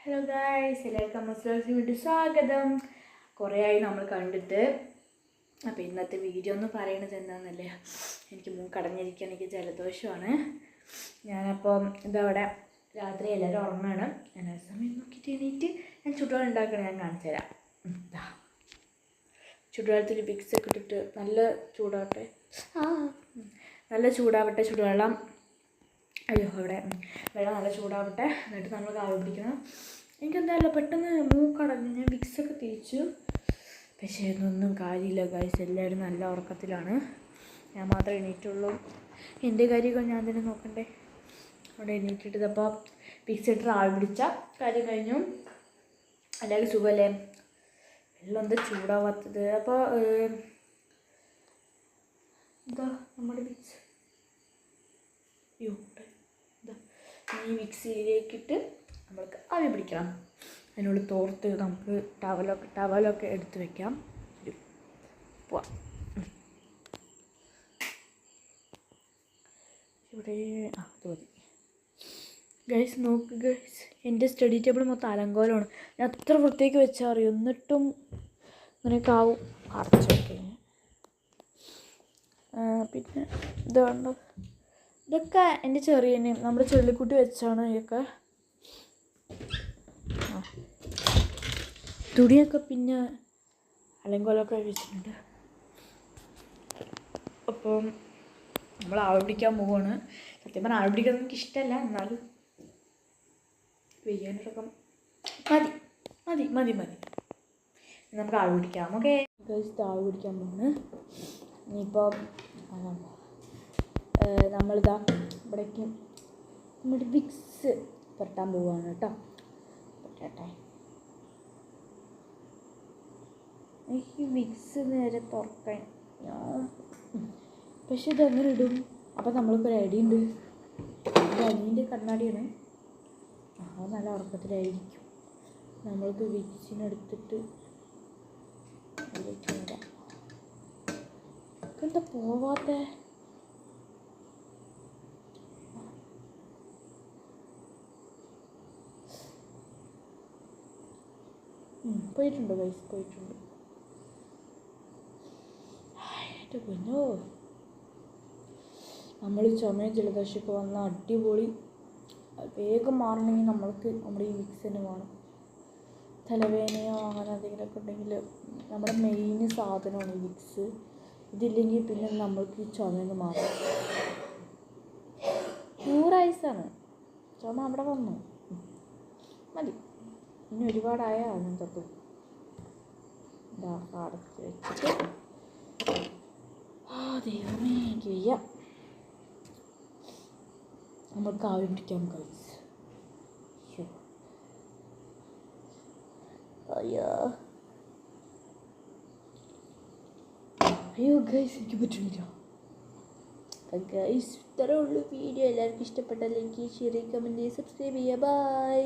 Hello guys, എല്ലാവർക്കും അമ്മസ്ലോസിന് വേണ്ടി സ്വാഗതം. കുറേ ആയി നമ്മൾ കണ്ടിട്ട്. അപ്പോൾ ഇന്നത്തെ വീഡിയോ എന്ന് പറയുന്നത് എന്താണെന്നല്ലേ, എനിക്ക് കടഞ്ഞിരിക്കാൻ എനിക്ക് ജലദോഷമാണ്. ഞാനപ്പം ഇതവിടെ രാത്രി എല്ലാവരും ഉറങ്ങാണ്. ഞാൻ ആ സമയം നോക്കിയിട്ട് എണീറ്റ് ഞാൻ ചുടുവെള്ളം ഉണ്ടാക്കണം. ഞാൻ കാണിച്ചു തരാം. ചുടുവെള്ളത്തിൽ വിക്സ് ഒക്കെ ഇട്ടിട്ട് നല്ല ചൂടാവട്ടെ. നല്ല ചൂടാവട്ടെ ചുടുവെള്ളം. അവിടെ വെള്ളം നല്ല ചൂടാവട്ടെ. എന്നിട്ട് നമ്മൾ കാവി പിടിക്കണം. എനിക്കെന്തായാലും പെട്ടെന്ന് മൂക്കടഞ്ഞു. ഞാൻ വിക്സൊക്കെ തേച്ചു, പക്ഷേ ഇതൊന്നും കാര്യമില്ല ഗൈസ്. എല്ലാവരും നല്ല ഉറക്കത്തിലാണ്. ഞാൻ മാത്രമേ എണീറ്റുള്ളൂ. എൻ്റെ കാര്യമൊക്കെ ഞാൻ തന്നെ നോക്കണ്ടേ. അവിടെ എണീറ്റിട്ട് അപ്പോൾ വിക്സ് ഇട്ട് ആവി പിടിച്ച കാര്യം കഴിഞ്ഞു. എല്ലാവരും സുഖമല്ലേ? വെള്ളം എന്താ ചൂടാവാത്തത്? അപ്പോൾ എന്താ നമ്മുടെ വിക്സ് ഈ മിക്സിയിലേക്കിട്ട് നമ്മൾക്ക് ആവി പിടിക്കണം. അതിനോട് തോർത്ത് നമുക്ക് ടവലൊക്കെ എടുത്ത് വെക്കാം. പോവാം. ഇവിടെ അത് മതി ഗൈസ്. നോക്ക് ഗൈസ്, എൻ്റെ സ്റ്റഡി ടേബിൾ മൊത്തം അലങ്കോലമാണ്. ഞാൻ അത്ര വൃത്തിയാക്കി വെച്ചാൽ അറിയും, എന്നിട്ടും ഇങ്ങനെയൊക്കെ ആവും. അടച്ചൊക്കെ പിന്നെ ഇതുണ്ടോ, ഇതൊക്കെ എൻ്റെ ചെറിയന് നമ്മുടെ ചെള്ളിക്കുട്ടി വെച്ചാണ്. ഇതൊക്കെ തുണിയൊക്കെ പിന്നെ അലങ്കോലമൊക്കെ വെച്ചിട്ടുണ്ട്. അപ്പം നമ്മൾ ആവി പിടിക്കാൻ പോവാണ്. സത്യം പറഞ്ഞാൽ ആവി പിടിക്കാൻ എനിക്ക് ഇഷ്ടമല്ല, എന്നാലും വെയ്യാനൊക്കെ മതി മതി മതി മതി നമുക്ക് ആവി പിടിക്കാം. ഓക്കെ ഗൈസ്, ആവി പിടിക്കാൻ പോവാണ്. ഇനിയിപ്പോൾ നമ്മളിതാ ഇവിടേക്ക് നമ്മുടെ വിക്സ് പുരട്ടാൻ പോവുകയാണ് കേട്ടോ. പുരട്ടെ. ഈ വിക്സ് നേരെ തുറക്കാൻ പക്ഷെ ഇതെങ്ങനെ ഇടും? അപ്പം നമ്മളിപ്പോൾ ഒരു ഐഡിയ ഉണ്ട്. എൻ്റെ അനിയൻ്റെ കണ്ണാടിയാണ്. അത് നല്ല ഉറക്കത്തിലായിരിക്കും. നമ്മൾക്ക് വിക്സിനെടുത്തിട്ട് എന്താ പോവാത്ത? പോയിട്ടുണ്ട് ഗൈസ്, പോയിട്ടുണ്ട്. എൻ്റെ കുഞ്ഞോ, നമ്മൾ ചുമയും ജലദോഷമൊക്കെ വന്നാൽ അടിപൊളി വേഗം മാറണമെങ്കിൽ നമ്മൾക്ക് നമ്മുടെ ഈ വിക്സ് തന്നെ വേണം. തലവേദനയോ അങ്ങനെ എന്തെങ്കിലുമൊക്കെ ഉണ്ടെങ്കിൽ നമ്മുടെ മെയിൻ സാധനമാണ് ഈ വിക്സ്. ഇതില്ലെങ്കിൽ പിന്നെ നമ്മൾക്ക് ഈ ചുമയൊന്ന് മാറും. ഐസാണ് ചുമ അവിടെ വന്നു. മതി, ഇനി ഒരുപാടായ അതിന് തൊട്ട് ഇതാ അടച്ച് വെച്ചിട്ട് ദൈവമേ എനിക്ക് വയ്യ. നമ്മൾക്ക് ആവി പിടിക്കാം ഗൈസ്. അയ്യോ ഗൈസ്, എനിക്ക് പറ്റുന്നില്ല ഗൈസ്. ഇത്രേ ഉള്ളൂ വീഡിയോ. എല്ലാവർക്കും ഇഷ്ടപ്പെട്ടാൽ ലൈക്ക്, ഷെയർ, കമൻറ്റ്, സബ്സ്ക്രൈബ് ചെയ്യുക. ബൈ.